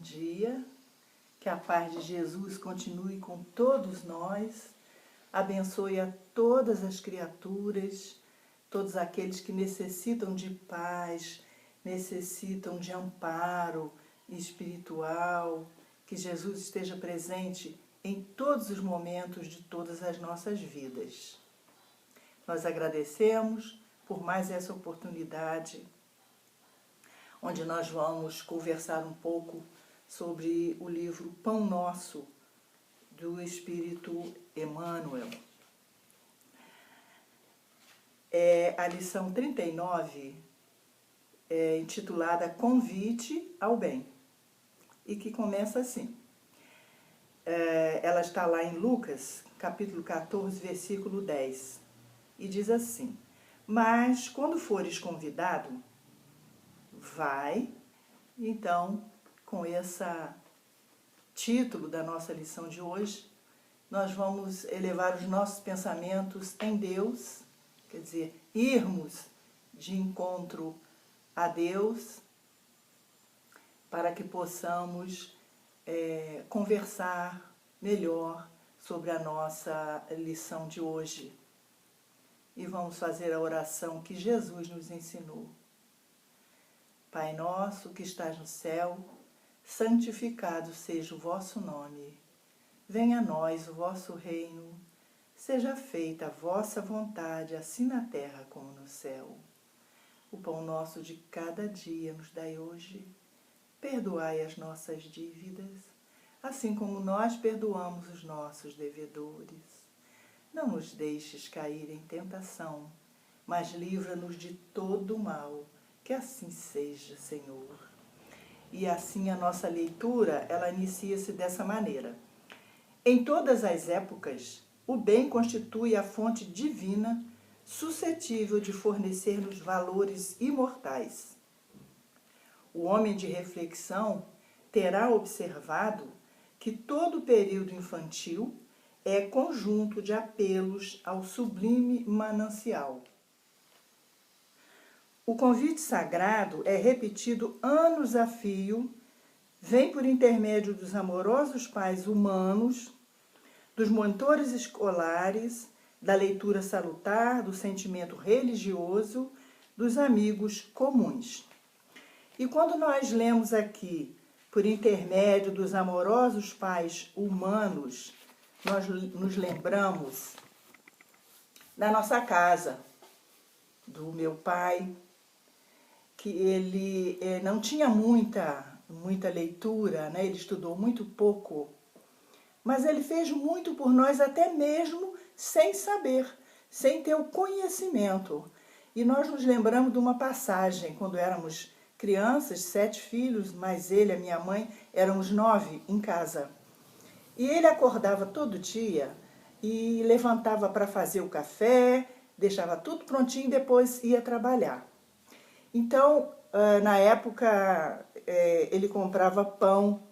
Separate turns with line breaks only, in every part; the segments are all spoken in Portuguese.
dia, que a paz de Jesus continue com todos nós, abençoe a todas as criaturas, todos aqueles que necessitam de paz, necessitam de amparo espiritual, que Jesus esteja presente em todos os momentos de todas as nossas vidas. Nós agradecemos por mais essa oportunidade, onde nós vamos conversar um pouco sobre o livro Pão Nosso, do Espírito Emmanuel. A lição 39 é intitulada Convite ao Bem, e que começa assim. Ela está lá em Lucas, capítulo 14, versículo 10, e diz assim: Mas quando fores convidado, vai. Então, com esse título da nossa lição de hoje, nós vamos elevar os nossos pensamentos em Deus, quer dizer, irmos de encontro a Deus, para que possamos conversar melhor sobre a nossa lição de hoje. E vamos fazer a oração que Jesus nos ensinou. Pai nosso que estás no céu, santificado seja o vosso nome. Venha a nós o vosso reino. Seja feita a vossa vontade, assim na terra como no céu. O pão nosso de cada dia nos dai hoje. Perdoai as nossas dívidas, assim como nós perdoamos os nossos devedores. Não nos deixes cair em tentação, mas livra-nos de todo o mal. Que assim seja, Senhor. E assim a nossa leitura, ela inicia-se dessa maneira. Em todas as épocas, o bem constitui a fonte divina, suscetível de fornecer-nos valores imortais. O homem de reflexão terá observado que todo o período infantil é conjunto de apelos ao sublime manancial. O convite sagrado é repetido anos a fio, vem por intermédio dos amorosos pais humanos, dos monitores escolares, da leitura salutar, do sentimento religioso, dos amigos comuns. E quando nós lemos aqui, por intermédio dos amorosos pais humanos, nós nos lembramos da nossa casa, do meu pai, que ele não tinha muita leitura, né? Ele estudou muito pouco, mas ele fez muito por nós, até mesmo sem saber, sem ter o conhecimento. E nós nos lembramos de uma passagem, quando éramos crianças, 7 filhos, mais ele, a minha mãe, éramos 9 em casa. E ele acordava todo dia e levantava para fazer o café, deixava tudo prontinho e depois ia trabalhar. Então, na época, ele comprava pão,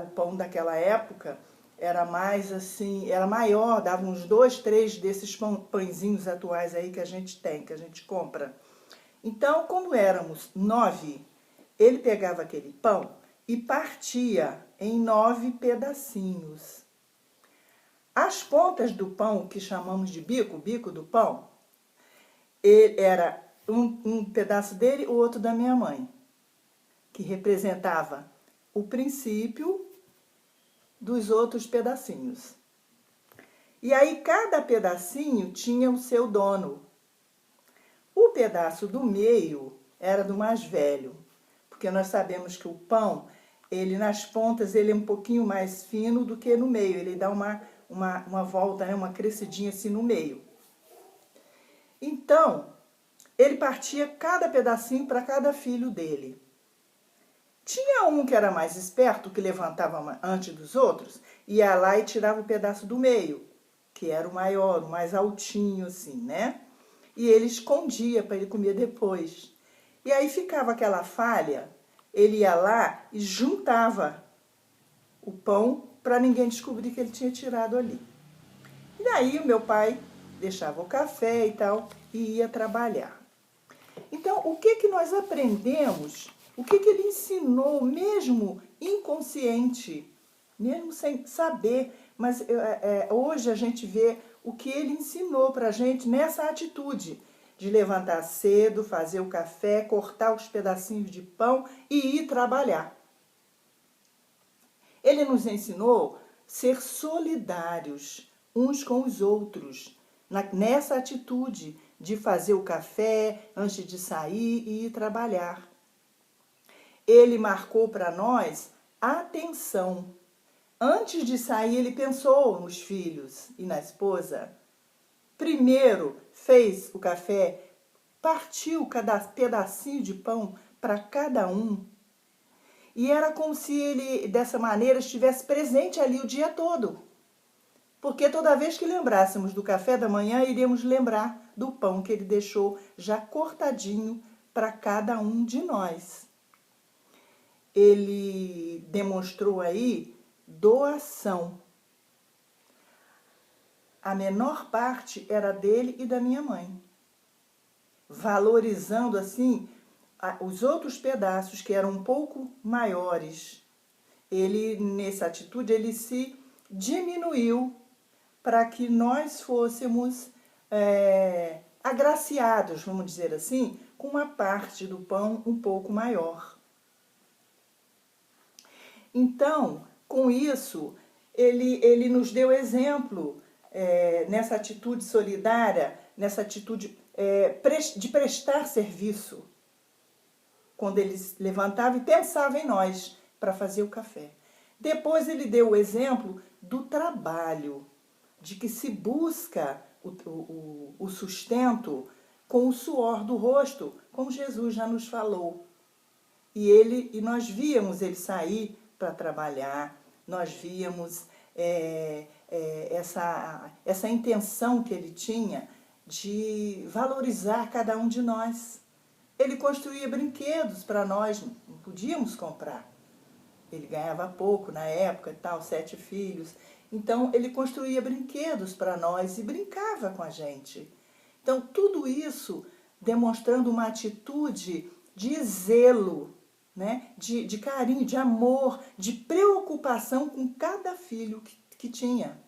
o pão daquela época era mais assim, era maior, dava uns 2, 3 desses pãezinhos atuais aí que a gente tem, que a gente compra. Então, como éramos 9, ele pegava aquele pão e partia em 9 pedacinhos. As pontas do pão, que chamamos de bico do pão, era um pedaço dele, o outro da minha mãe, que representava o princípio dos outros pedacinhos. E aí cada pedacinho tinha o seu dono. O pedaço do meio era do mais velho, porque nós sabemos que o pão, ele nas pontas, ele é um pouquinho mais fino do que no meio, ele dá uma volta, né, uma crescidinha assim no meio. Então, ele partia cada pedacinho para cada filho dele. Tinha um que era mais esperto, que levantava antes dos outros, ia lá e tirava o pedaço do meio, que era o maior, o mais altinho assim, né? E ele escondia para ele comer depois. E aí ficava aquela falha, ele ia lá e juntava o pão para ninguém descobrir que ele tinha tirado ali. E daí o meu pai deixava o café e tal e ia trabalhar. Então, o que nós aprendemos O que ele ensinou, mesmo inconsciente, mesmo sem saber, mas hoje a gente vê o que ele ensinou para a gente nessa atitude de levantar cedo, fazer o café, cortar os pedacinhos de pão e ir trabalhar. Ele nos ensinou a ser solidários uns com os outros, nessa atitude de fazer o café antes de sair e ir trabalhar. Ele marcou para nós atenção. Antes de sair, ele pensou nos filhos e na esposa. Primeiro fez o café, partiu cada pedacinho de pão para cada um. E era como se ele, dessa maneira, estivesse presente ali o dia todo. Porque toda vez que lembrássemos do café da manhã, iríamos lembrar do pão que ele deixou já cortadinho para cada um de nós. Ele demonstrou aí doação. A menor parte era dele e da minha mãe. Valorizando assim os outros pedaços que eram um pouco maiores. Ele, nessa atitude, ele se diminuiu para que nós fôssemos agraciados, vamos dizer assim, com uma parte do pão um pouco maior. Então, com isso, ele nos deu exemplo nessa atitude solidária, nessa atitude de prestar serviço. Quando ele se levantava e pensava em nós para fazer o café. Depois ele deu o exemplo do trabalho, de que se busca o sustento com o suor do rosto, como Jesus já nos falou. E nós víamos ele sair para trabalhar, nós víamos essa intenção que ele tinha de valorizar cada um de nós. Ele construía brinquedos para nós, não podíamos comprar. Ele ganhava pouco na época e tal, 7 filhos. Então, ele construía brinquedos para nós e brincava com a gente. Então, tudo isso demonstrando uma atitude de zelo, né? de carinho, de amor, de preocupação com cada filho que tinha.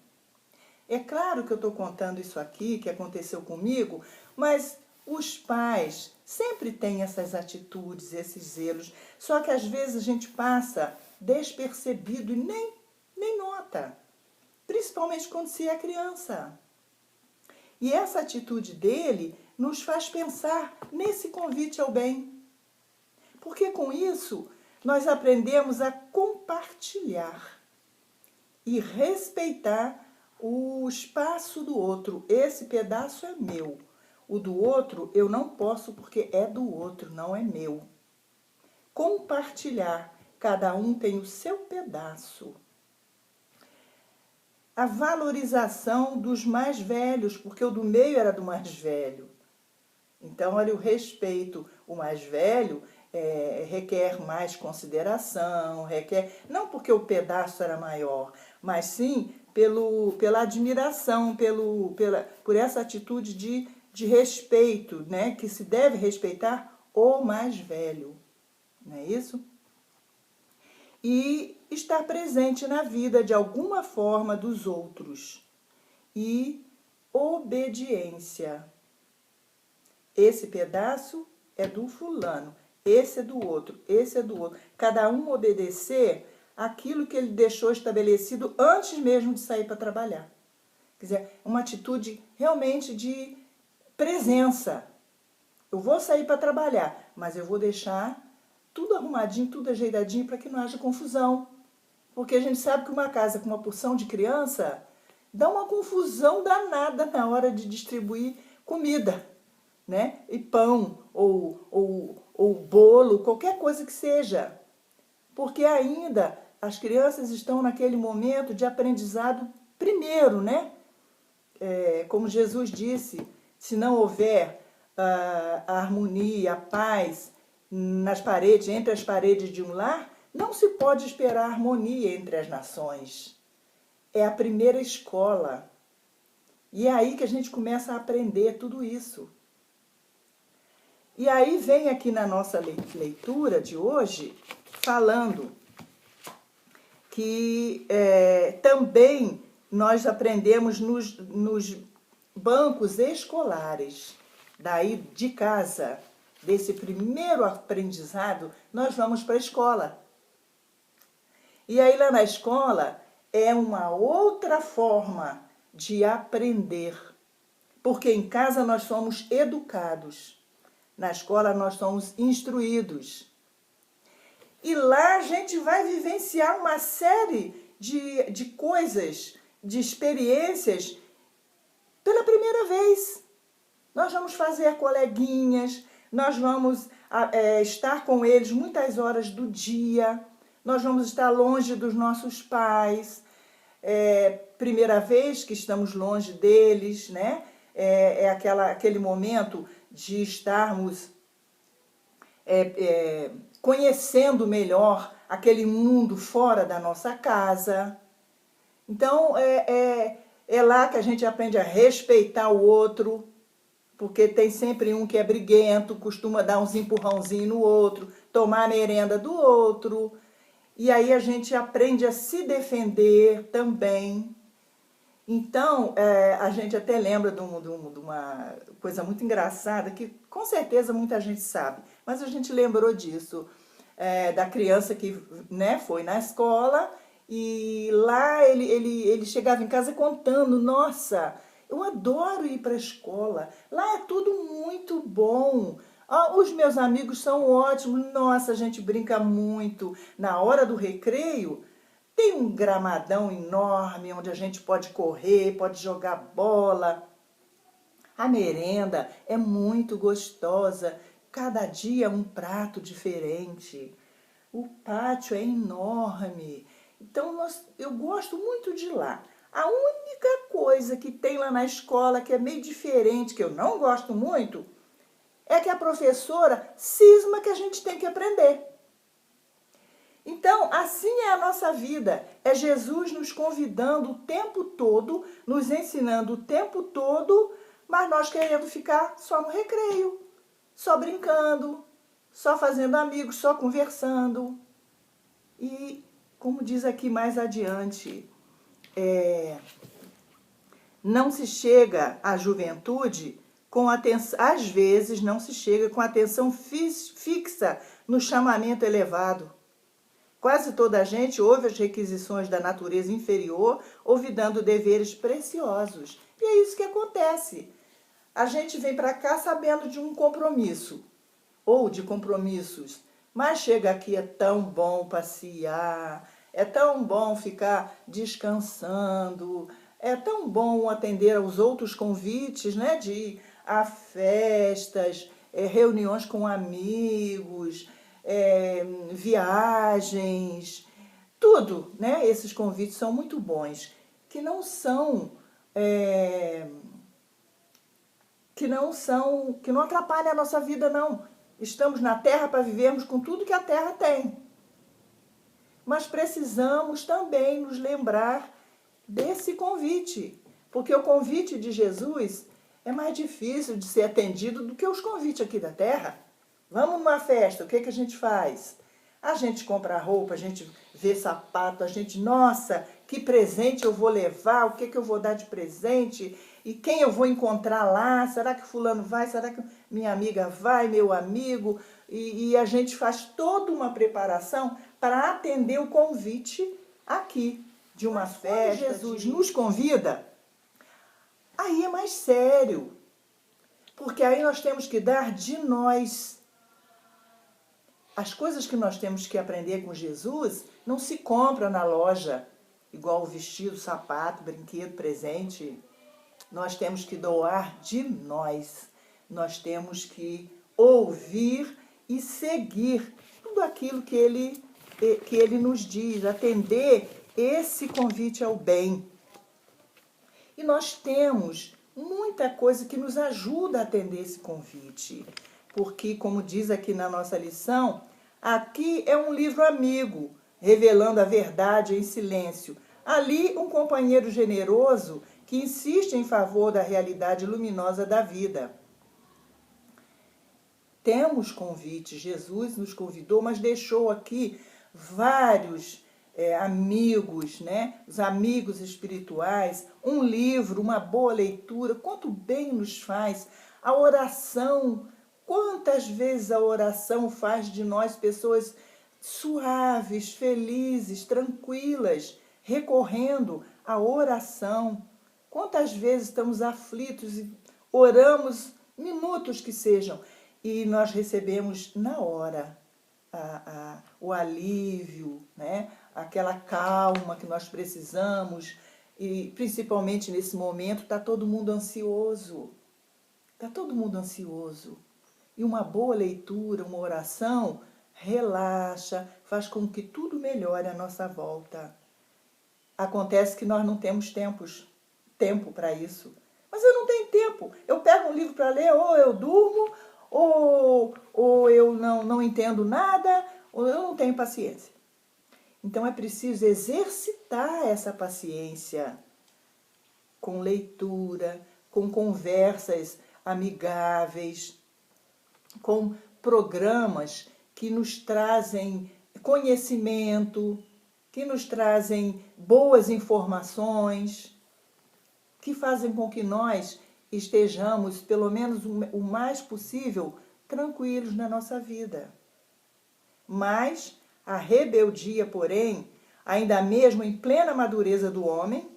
É claro que eu estou contando isso aqui, que aconteceu comigo, mas os pais sempre têm essas atitudes, esses zelos, só que às vezes a gente passa despercebido e nem nota, principalmente quando se é criança. E essa atitude dele nos faz pensar nesse convite ao bem, porque com isso nós aprendemos a compartilhar e respeitar o espaço do outro. Esse pedaço é meu. O do outro eu não posso porque é do outro, não é meu. Compartilhar, cada um tem o seu pedaço. A valorização dos mais velhos, porque o do meio era do mais velho. Então, olha, o respeito, o mais velho requer mais consideração, não porque o pedaço era maior, mas sim pela admiração, por essa atitude de respeito, né? Que se deve respeitar o mais velho, não é isso? E estar presente na vida de alguma forma dos outros. E obediência. Esse pedaço é do fulano, esse é do outro, esse é do outro. Cada um obedecer aquilo que ele deixou estabelecido antes mesmo de sair para trabalhar. Quer dizer, uma atitude realmente de presença. Eu vou sair para trabalhar, mas eu vou deixar tudo arrumadinho, tudo ajeitadinho para que não haja confusão. Porque a gente sabe que uma casa com uma porção de criança dá uma confusão danada na hora de distribuir comida, né? E pão, ou bolo, qualquer coisa que seja. Porque ainda as crianças estão naquele momento de aprendizado primeiro, né? Como Jesus disse, se não houver a harmonia, a paz nas paredes, entre as paredes de um lar, não se pode esperar harmonia entre as nações. É a primeira escola. E é aí que a gente começa a aprender tudo isso. E aí vem aqui na nossa leitura de hoje, falando que também nós aprendemos nos bancos escolares, daí de casa, desse primeiro aprendizado, nós vamos para a escola. E aí lá na escola é uma outra forma de aprender, porque em casa nós somos educados, na escola nós somos instruídos. E lá a gente vai vivenciar uma série de coisas, de experiências pela primeira vez. Nós vamos fazer coleguinhas, nós vamos estar com eles muitas horas do dia, nós vamos estar longe dos nossos pais, primeira vez que estamos longe deles, né? Aquele momento de estarmos conhecendo melhor aquele mundo fora da nossa casa. Então, é lá que a gente aprende a respeitar o outro, porque tem sempre um que é briguento, costuma dar uns empurrãozinhos no outro, tomar a merenda do outro. E aí a gente aprende a se defender também. Então, a gente até lembra de uma coisa muito engraçada, que com certeza muita gente sabe, mas a gente lembrou disso, da criança que, né, foi na escola e lá ele chegava em casa contando, nossa, eu adoro ir para a escola, lá é tudo muito bom, os meus amigos são ótimos, nossa, a gente brinca muito, na hora do recreio, tem um gramadão enorme onde a gente pode correr, pode jogar bola. A merenda é muito gostosa, cada dia um prato diferente. O pátio é enorme. Então eu gosto muito de lá. A única coisa que tem lá na escola que é meio diferente, que eu não gosto muito, é que a professora cisma que a gente tem que aprender. Então, assim é a nossa vida. É Jesus nos convidando o tempo todo, nos ensinando o tempo todo, mas nós querendo ficar só no recreio, só brincando, só fazendo amigos, só conversando. E, como diz aqui mais adiante, não se chega à juventude com atenção, às vezes não se chega com atenção fixa no chamamento elevado. Quase toda a gente ouve as requisições da natureza inferior, olvidando deveres preciosos. E é isso que acontece. A gente vem para cá sabendo de um compromisso, ou de compromissos, mas chega aqui, é tão bom passear, é tão bom ficar descansando, é tão bom atender aos outros convites, né, de ir a festas, reuniões com amigos, viagens, tudo, né? Esses convites são muito bons, que não atrapalham a nossa vida, não. Estamos na Terra para vivermos com tudo que a Terra tem. Mas precisamos também nos lembrar desse convite, porque o convite de Jesus é mais difícil de ser atendido do que os convites aqui da Terra. Vamos numa festa, o que a gente faz? A gente compra roupa, a gente vê sapato, a gente, nossa, que presente eu vou levar, o que eu vou dar de presente, e quem eu vou encontrar lá, será que fulano vai, será que minha amiga vai, meu amigo? E a gente faz toda uma preparação para atender o convite aqui de uma festa. Jesus nos convida, aí é mais sério, porque aí nós temos que dar de nós. As coisas que nós temos que aprender com Jesus não se compram na loja, igual o vestido, sapato, brinquedo, presente. Nós temos que doar de nós. Nós temos que ouvir e seguir tudo aquilo que ele nos diz, atender esse convite ao bem. E nós temos muita coisa que nos ajuda a atender esse convite. Porque, como diz aqui na nossa lição, aqui é um livro amigo, revelando a verdade em silêncio. Ali, um companheiro generoso que insiste em favor da realidade luminosa da vida. temos convite. Jesus nos convidou, mas deixou aqui vários amigos, né? Os amigos espirituais, um livro, uma boa leitura. Quanto bem nos faz a oração. Quantas vezes a oração faz de nós pessoas suaves, felizes, tranquilas, recorrendo à oração. Quantas vezes estamos aflitos e oramos, minutos que sejam, e nós recebemos na hora o alívio, né? Aquela calma que nós precisamos, e principalmente nesse momento está todo mundo ansioso. Está todo mundo ansioso. E uma boa leitura, uma oração, relaxa, faz com que tudo melhore à nossa volta. Acontece que nós não temos tempo para isso. Mas eu não tenho tempo. Eu pego um livro para ler, ou eu durmo, ou eu não entendo nada, ou eu não tenho paciência. Então é preciso exercitar essa paciência com leitura, com conversas amigáveis, com programas que nos trazem conhecimento, que nos trazem boas informações, que fazem com que nós estejamos, pelo menos o mais possível, tranquilos na nossa vida. Mas a rebeldia, porém, ainda mesmo em plena madureza do homem,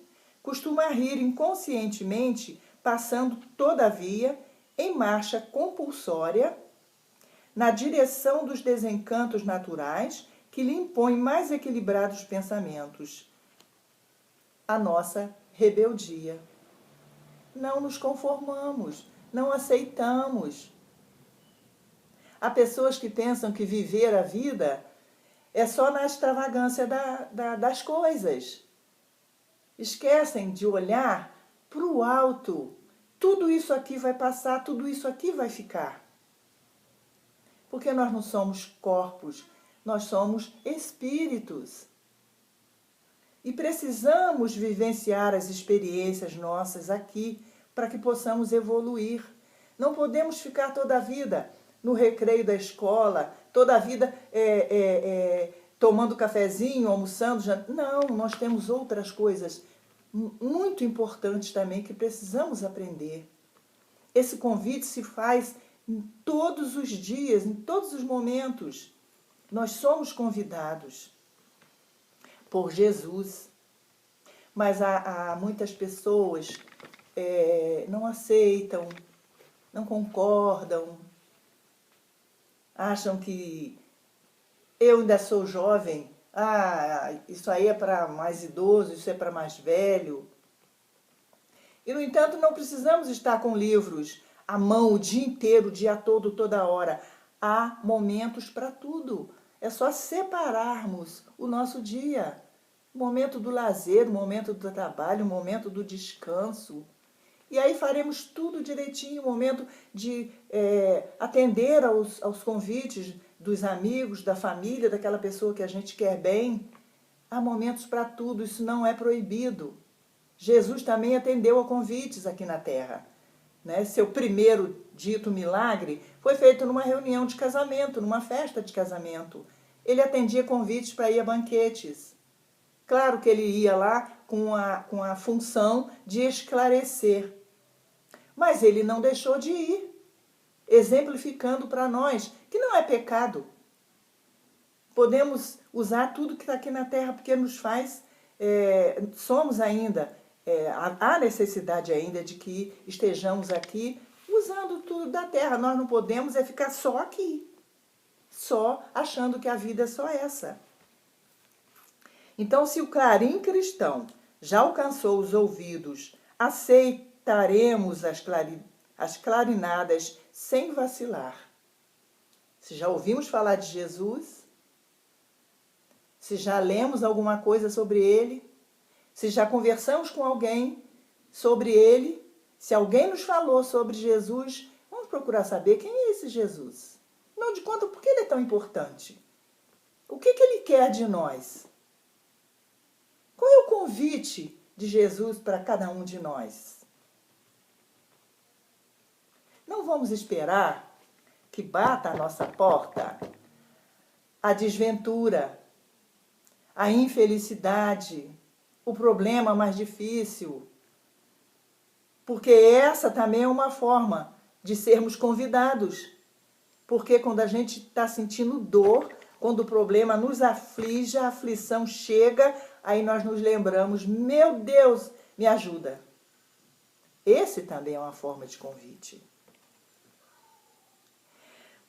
costuma rir inconscientemente, passando, todavia, em marcha compulsória, na direção dos desencantos naturais que lhe impõem mais equilibrados pensamentos. A nossa rebeldia. Não nos conformamos, não aceitamos. Há pessoas que pensam que viver a vida é só na extravagância das coisas. Esquecem de olhar para o alto. Tudo isso aqui vai passar, tudo isso aqui vai ficar. Porque nós não somos corpos, nós somos espíritos. E precisamos vivenciar as experiências nossas aqui para que possamos evoluir. Não podemos ficar toda a vida no recreio da escola, toda a vida tomando cafezinho, almoçando. Não, nós temos outras coisas muito importantes também que precisamos aprender. Esse convite se faz em todos os dias, em todos os momentos. Nós somos convidados por Jesus. Mas há muitas pessoas não aceitam, não concordam, acham que eu ainda sou jovem, isso aí é para mais idoso, isso é para mais velho. E, no entanto, não precisamos estar com livros à mão o dia inteiro, o dia todo, toda hora. Há momentos para tudo. É só separarmos o nosso dia. O momento do lazer, o momento do trabalho, o momento do descanso. E aí faremos tudo direitinho, o momento de atender aos convites dos amigos, da família, daquela pessoa que a gente quer bem. Há momentos para tudo, isso não é proibido. Jesus também atendeu a convites aqui na Terra. Né? Seu primeiro dito milagre foi feito numa reunião de casamento, numa festa de casamento. Ele atendia convites para ir a banquetes. Claro que ele ia lá com a função de esclarecer. Mas ele não deixou de ir, exemplificando para nós que não é pecado. Podemos usar tudo que está aqui na Terra porque nos faz, somos ainda, há necessidade ainda de que estejamos aqui usando tudo da Terra. Nós não podemos ficar só aqui, só achando que a vida é só essa. Então, se o clarim cristão já alcançou os ouvidos, aceitaremos as clarinadas sem vacilar. Se já ouvimos falar de Jesus, se já lemos alguma coisa sobre ele, se já conversamos com alguém sobre ele, se alguém nos falou sobre Jesus, vamos procurar saber quem é esse Jesus. Afinal de contas, por que ele é tão importante? O que ele quer de nós? Qual é o convite de Jesus para cada um de nós? Não vamos esperar que bata à nossa porta, a desventura, a infelicidade, o problema mais difícil. Porque essa também é uma forma de sermos convidados. Porque quando a gente está sentindo dor, quando o problema nos aflige, a aflição chega, aí nós nos lembramos, meu Deus, me ajuda. Esse também é uma forma de convite.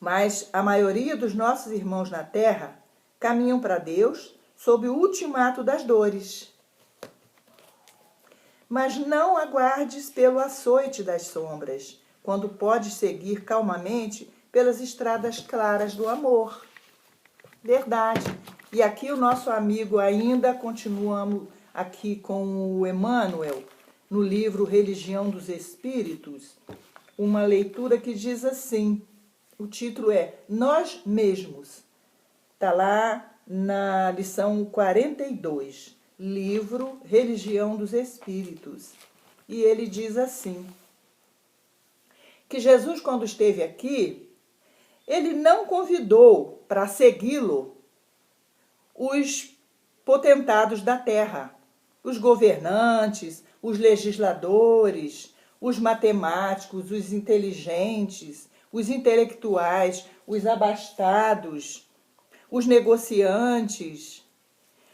Mas a maioria dos nossos irmãos na Terra caminham para Deus sob o ultimato das dores. Mas não aguardes pelo açoite das sombras, quando podes seguir calmamente pelas estradas claras do amor. Verdade. E aqui o nosso amigo ainda continuamos aqui com o Emmanuel, no livro Religião dos Espíritos, uma leitura que diz assim, o título é Nós Mesmos. Está lá na lição 42, livro Religião dos Espíritos. E ele diz assim, que Jesus, quando esteve aqui, ele não convidou para segui-lo os potentados da terra, os governantes, os legisladores, os matemáticos, os inteligentes, os intelectuais, os abastados, os negociantes,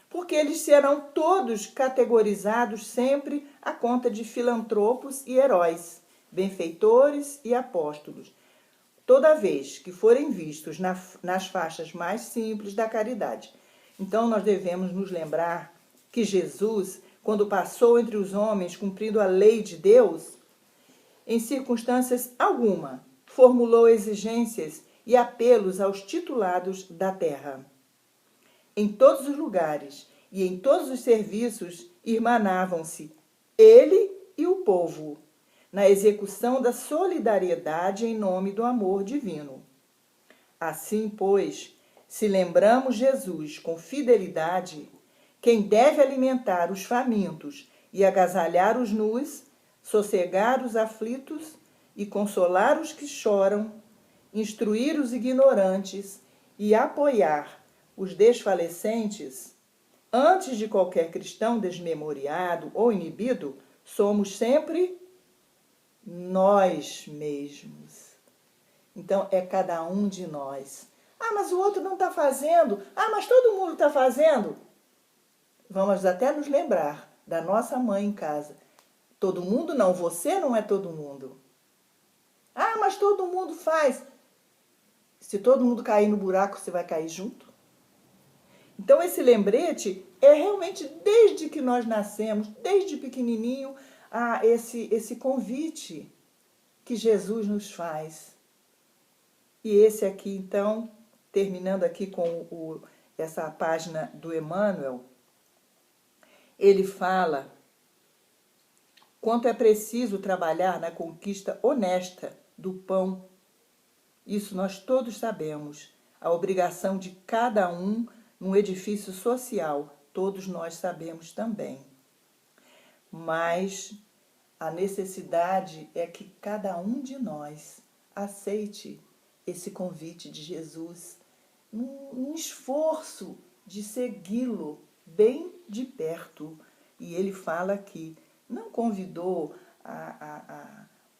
porque eles serão todos categorizados sempre à conta de filantropos e heróis, benfeitores e apóstolos, toda vez que forem vistos nas faixas mais simples da caridade. Então nós devemos nos lembrar que Jesus, quando passou entre os homens cumprindo a lei de Deus, em circunstâncias alguma, formulou exigências e apelos aos titulados da terra. Em todos os lugares e em todos os serviços irmanavam-se ele e o povo, na execução da solidariedade em nome do amor divino. Assim, pois, se lembramos Jesus com fidelidade, quem deve alimentar os famintos e agasalhar os nus, sossegar os aflitos e consolar os que choram, instruir os ignorantes e apoiar os desfalecentes, antes de qualquer cristão desmemoriado ou inibido, somos sempre nós mesmos. Então, é cada um de nós. Ah, mas o outro não está fazendo. Ah, mas todo mundo está fazendo. Vamos até nos lembrar da nossa mãe em casa. Todo mundo não, você não é todo mundo. Ah, mas todo mundo faz. Se todo mundo cair no buraco, você vai cair junto? Então, esse lembrete é realmente desde que nós nascemos, desde pequenininho, esse convite que Jesus nos faz. E esse aqui, então, terminando aqui com essa página do Emmanuel, ele fala quanto é preciso trabalhar na conquista honesta do pão. Isso nós todos sabemos. A obrigação de cada um num edifício social, todos nós sabemos também. Mas a necessidade é que cada um de nós aceite esse convite de Jesus, num esforço de segui-lo bem de perto. E ele fala que não convidou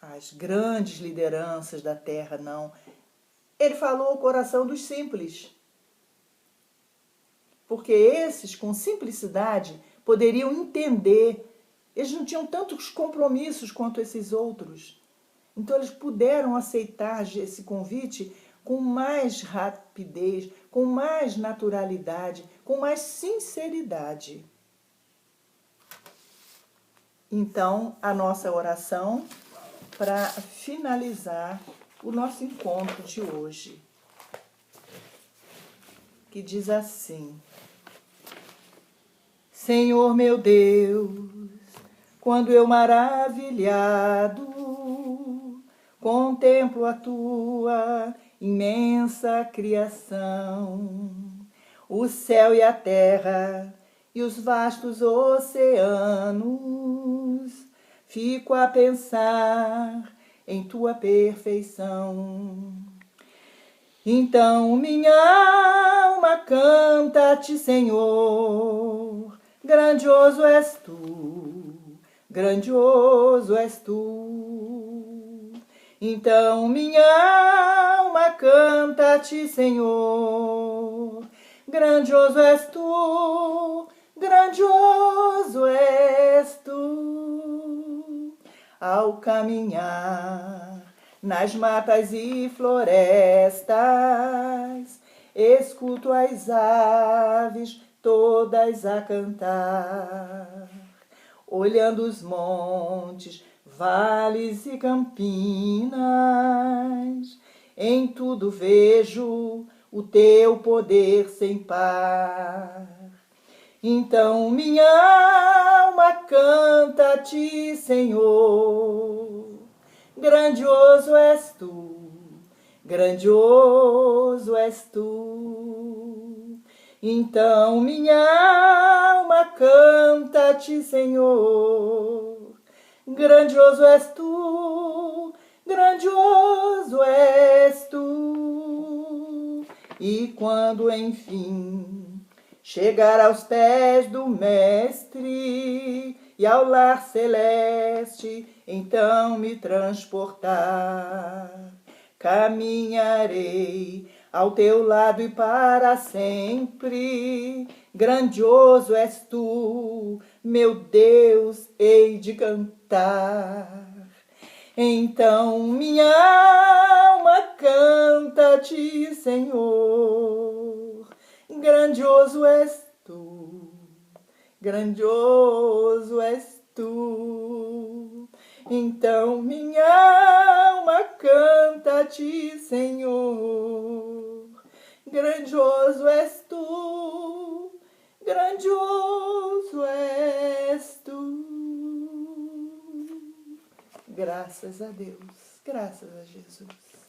as grandes lideranças da terra, não. Ele falou ao coração dos simples. Porque esses, com simplicidade, poderiam entender. Eles não tinham tantos compromissos quanto esses outros. Então, eles puderam aceitar esse convite com mais rapidez, com mais naturalidade, com mais sinceridade. Então, a nossa oração para finalizar o nosso encontro de hoje, que diz assim: Senhor meu Deus, quando eu maravilhado contemplo a tua imensa criação, o céu e a terra e os vastos oceanos, fico a pensar em tua perfeição. Então minha alma canta-te, Senhor, grandioso és tu, grandioso és tu. Então minha alma canta-te, Senhor, grandioso és tu, grandioso és tu. Ao caminhar nas matas e florestas, escuto as aves todas a cantar. Olhando os montes, vales e campinas, em tudo vejo o teu poder sem par. Então minha alma canta-te, Senhor, grandioso és tu, grandioso és tu. Então minha alma canta-te, Senhor, grandioso és tu, grandioso és tu. E quando enfim chegar aos pés do Mestre e ao lar celeste, então me transportar. Caminharei ao teu lado e para sempre. Grandioso és tu, meu Deus, hei de cantar. Então minha alma canta-te, Senhor, grandioso és tu, grandioso és tu. Então minha alma canta-te, Senhor, grandioso és tu, grandioso és tu. Graças a Deus, graças a Jesus.